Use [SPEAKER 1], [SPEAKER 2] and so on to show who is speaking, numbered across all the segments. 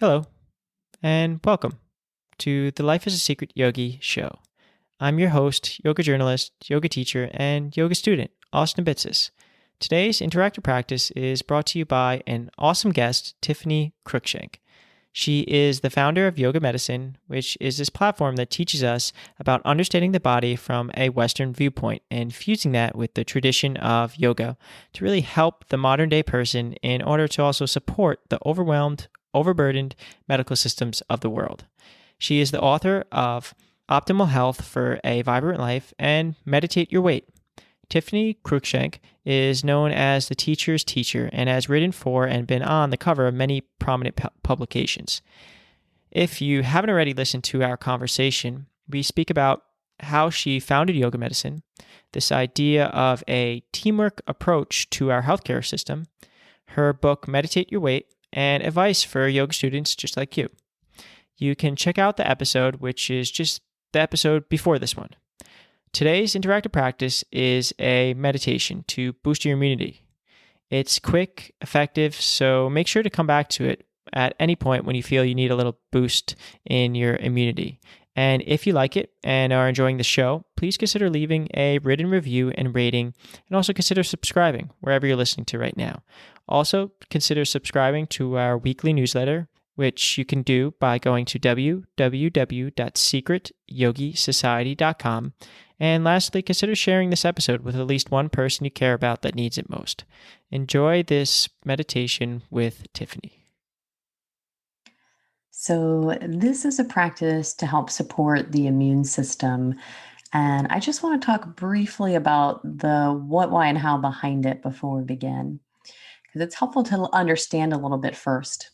[SPEAKER 1] Hello, and welcome to the Life as a Secret Yogi show. I'm your host, yoga journalist, yoga teacher, and yoga student, Austin Bitsis. Today's interactive practice is brought to you by an awesome guest, Tiffany Cruikshank. She is the founder of Yoga Medicine, which is this platform that teaches us about understanding the body from a Western viewpoint and fusing that with the tradition of yoga to really help the modern day person in order to also support the overwhelmed, overburdened medical systems of the world. She is the author of Optimal Health for a Vibrant Life and Meditate Your Weight. Tiffany Cruikshank is known as the teacher's teacher and has written for and been on the cover of many prominent publications. If you haven't already listened to our conversation, we speak about how she founded Yoga Medicine, this idea of a teamwork approach to our healthcare system, her book Meditate Your Weight, and advice for yoga students just like you. You can check out the episode, which is just the episode before this one. Today's interactive practice is a meditation to boost your immunity. It's quick, effective, so make sure to come back to it at any point when you feel you need a little boost in your immunity. And if you like it and are enjoying the show, please consider leaving a written review and rating, and also consider subscribing wherever you're listening to right now. Also, consider subscribing to our weekly newsletter, which you can do by going to www.secretyogisociety.com. And lastly, consider sharing this episode with at least one person you care about that needs it most. Enjoy this meditation with Tiffany.
[SPEAKER 2] So this is a practice to help support the immune system. And I just want to talk briefly about the what, why, and how behind it before we begin, because it's helpful to understand a little bit first.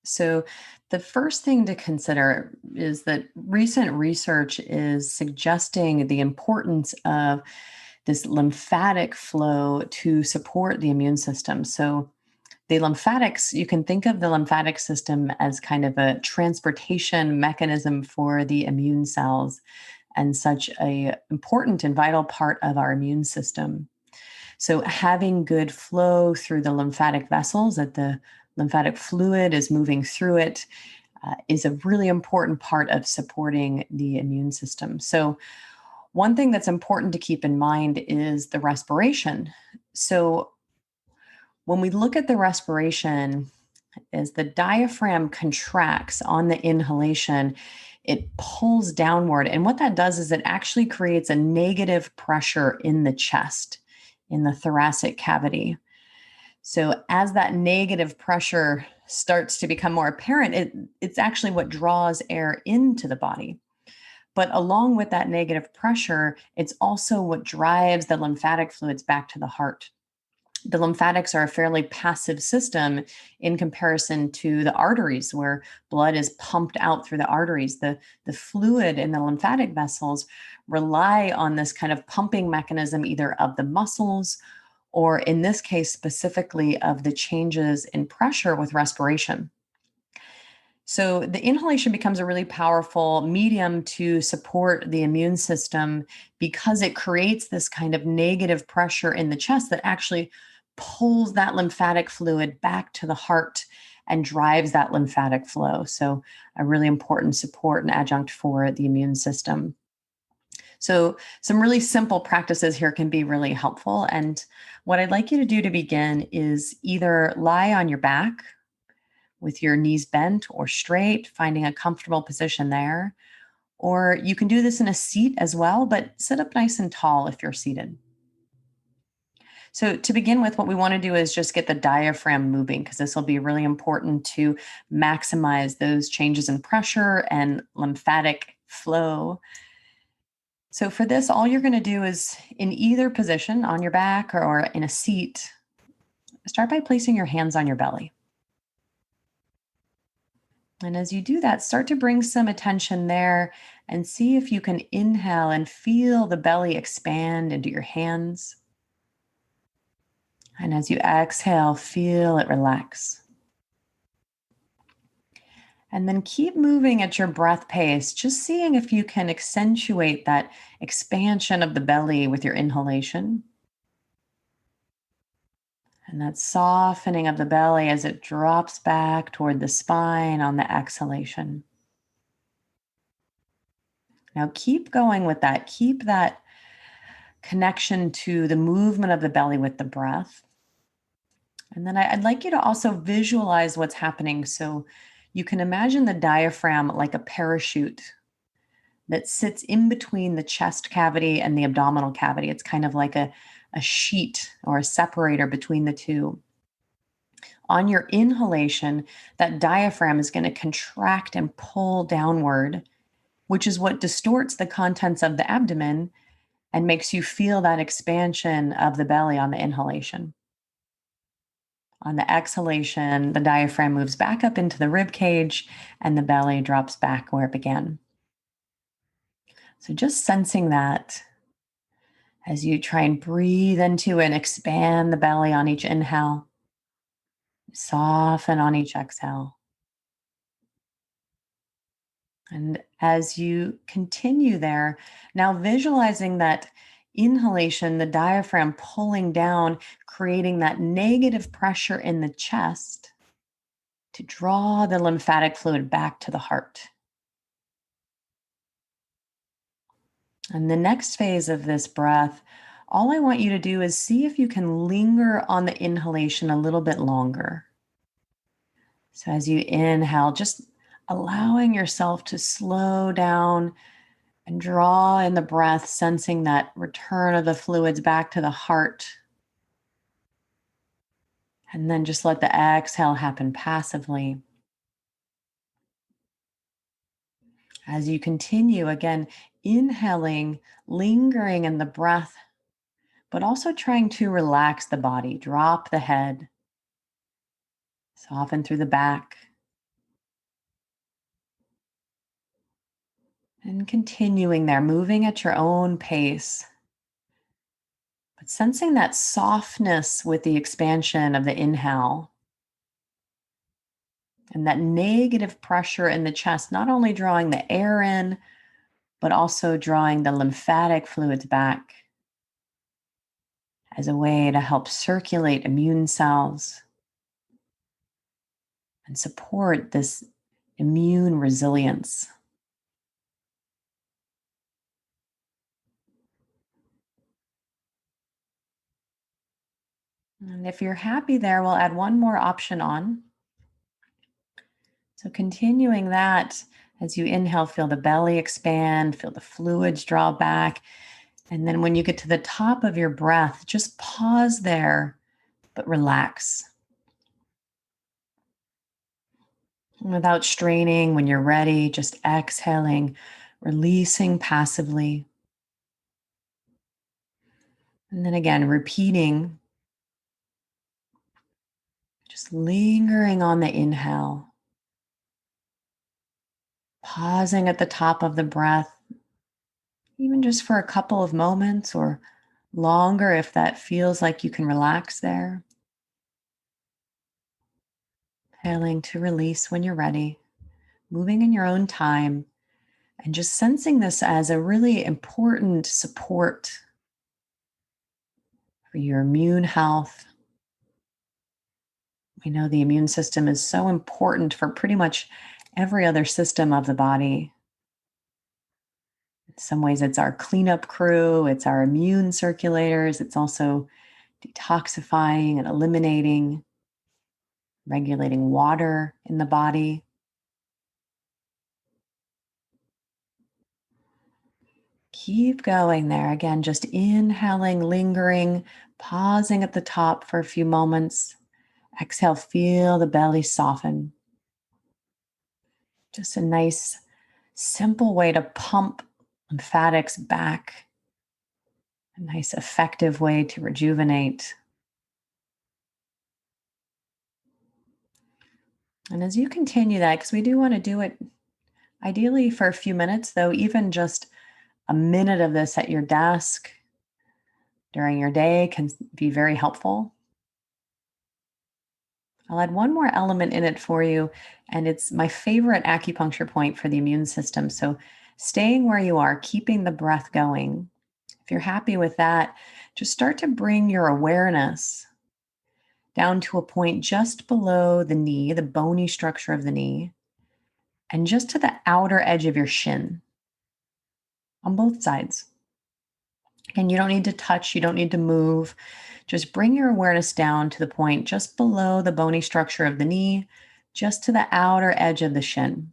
[SPEAKER 2] So, the first thing to consider is that recent research is suggesting the importance of this lymphatic flow to support the immune system. So, the lymphatics, you can think of the lymphatic system as kind of a transportation mechanism for the immune cells and such a important and vital part of our immune system. So having good flow through the lymphatic vessels, that the lymphatic fluid is moving through it, is a really important part of supporting the immune system. So one thing that's important to keep in mind is the respiration. So when we look at the respiration, as the diaphragm contracts on the inhalation, it pulls downward. And what that does is it actually creates a negative pressure in the chest, in the thoracic cavity. So as that negative pressure starts to become more apparent, it's actually what draws air into the body. But along with that negative pressure, it's also what drives the lymphatic fluids back to the heart. The lymphatics are a fairly passive system in comparison to the arteries, where blood is pumped out through the arteries. The fluid in the lymphatic vessels rely on this kind of pumping mechanism, either of the muscles or, in this case, specifically of the changes in pressure with respiration. So the inhalation becomes a really powerful medium to support the immune system because it creates this kind of negative pressure in the chest that actually pulls that lymphatic fluid back to the heart and drives that lymphatic flow. So a really important support and adjunct for the immune system. So some really simple practices here can be really helpful. And what I'd like you to do to begin is either lie on your back with your knees bent or straight, finding a comfortable position there. Or you can do this in a seat as well, but sit up nice and tall if you're seated. So to begin with, what we want to do is just get the diaphragm moving, because this will be really important to maximize those changes in pressure and lymphatic flow. So for this, all you're going to do is, in either position, on your back or in a seat, start by placing your hands on your belly. And as you do that, start to bring some attention there and see if you can inhale and feel the belly expand into your hands. And as you exhale, feel it relax. And then keep moving at your breath pace, just seeing if you can accentuate that expansion of the belly with your inhalation. And that softening of the belly as it drops back toward the spine on the exhalation. Now keep going with that. Keep that connection to the movement of the belly with the breath. And then I'd like you to also visualize what's happening. So you can imagine the diaphragm like a parachute that sits in between the chest cavity and the abdominal cavity. It's kind of like a sheet or a separator between the two. On your inhalation, that diaphragm is going to contract and pull downward, which is what distorts the contents of the abdomen and makes you feel that expansion of the belly on the inhalation. On the exhalation, the diaphragm moves back up into the rib cage and the belly drops back where it began. So just sensing that as you try and breathe into and expand the belly on each inhale, soften on each exhale. And as you continue there, now visualizing that inhalation, the diaphragm pulling down, creating that negative pressure in the chest to draw the lymphatic fluid back to the heart. And the next phase of this breath, all I want you to do is see if you can linger on the inhalation a little bit longer. So as you inhale, just allowing yourself to slow down and draw in the breath, sensing that return of the fluids back to the heart. And then just let the exhale happen passively. As you continue, again, inhaling, lingering in the breath, but also trying to relax the body, drop the head, soften through the back, and continuing there, moving at your own pace, but sensing that softness with the expansion of the inhale and that negative pressure in the chest, not only drawing the air in, but also drawing the lymphatic fluids back as a way to help circulate immune cells and support this immune resilience. And if you're happy there, we'll add one more option on. So continuing that, as you inhale, feel the belly expand, feel the fluids draw back. And then when you get to the top of your breath, just pause there, but relax. Without straining, when you're ready, just exhaling, releasing passively. And then again, repeating, just lingering on the inhale, pausing at the top of the breath, even just for a couple of moments or longer if that feels like you can relax there. Exhaling to release when you're ready, moving in your own time, and just sensing this as a really important support for your immune health. We know the immune system is so important for pretty much every other system of the body. In some ways, it's our cleanup crew, it's our immune circulators, it's also detoxifying and eliminating, regulating water in the body. Keep going there. Again, just inhaling, lingering, pausing at the top for a few moments. Exhale, feel the belly soften. Just a nice, simple way to pump lymphatics back. A nice, effective way to rejuvenate. And as you continue that, because we do want to do it ideally for a few minutes, though, even just a minute of this at your desk during your day can be very helpful. I'll add one more element in it for you, and it's my favorite acupuncture point for the immune system. So, staying where you are, keeping the breath going. If you're happy with that, just start to bring your awareness down to a point just below the knee, the bony structure of the knee, and just to the outer edge of your shin on both sides. And you don't need to touch, you don't need to move. Just bring your awareness down to the point just below the bony structure of the knee, just to the outer edge of the shin.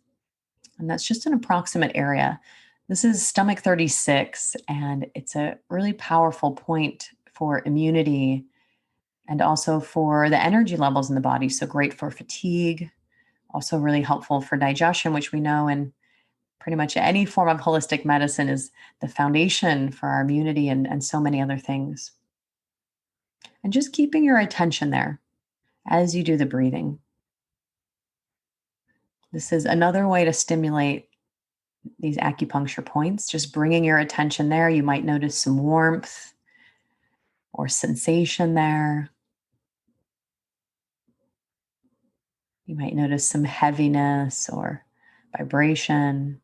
[SPEAKER 2] And that's just an approximate area. This is stomach 36, and it's a really powerful point for immunity and also for the energy levels in the body. So great for fatigue, also really helpful for digestion, which we know in pretty much any form of holistic medicine is the foundation for our immunity and so many other things. And just keeping your attention there as you do the breathing. This is another way to stimulate these acupuncture points, just bringing your attention there. You might notice some warmth or sensation there. You might notice some heaviness or vibration.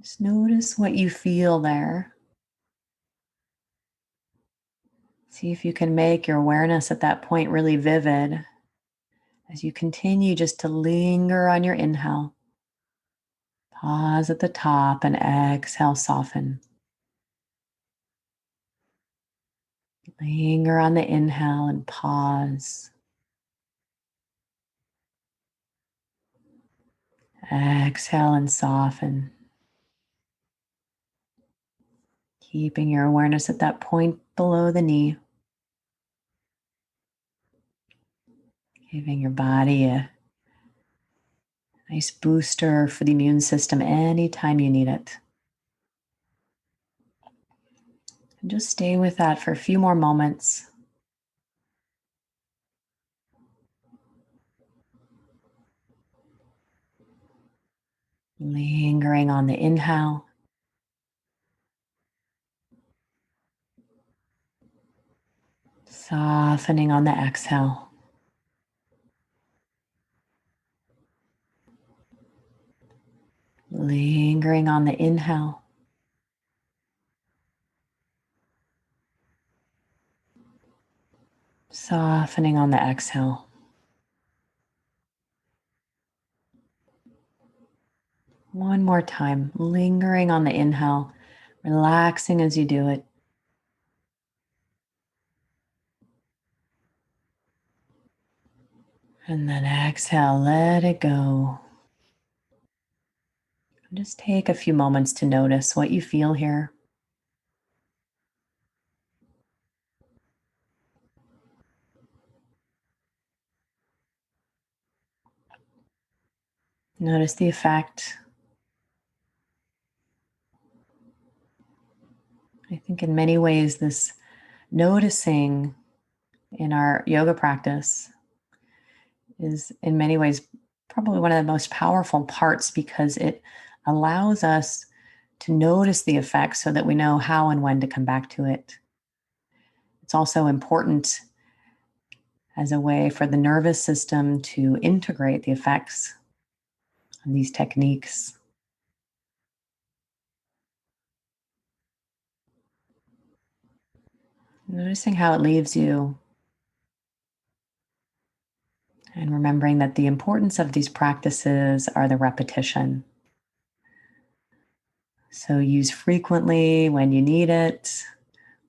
[SPEAKER 2] Just notice what you feel there. See if you can make your awareness at that point really vivid as you continue just to linger on your inhale. Pause at the top and exhale, soften. Linger on the inhale and pause. Exhale and soften. Keeping your awareness at that point below the knee. Giving your body a nice booster for the immune system anytime you need it. And just stay with that for a few more moments. Lingering on the inhale. Softening on the exhale. Lingering on the inhale. Softening on the exhale. One more time, lingering on the inhale, relaxing as you do it. And then exhale, let it go. Just take a few moments to notice what you feel here. Notice the effect. I think in many ways, this noticing in our yoga practice is in many ways probably one of the most powerful parts because it allows us to notice the effects so that we know how and when to come back to it. It's also important as a way for the nervous system to integrate the effects of these techniques. Noticing how it leaves you and remembering that the importance of these practices are the repetition. So use frequently when you need it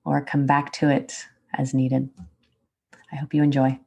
[SPEAKER 2] or come back to it as needed. I hope you enjoy.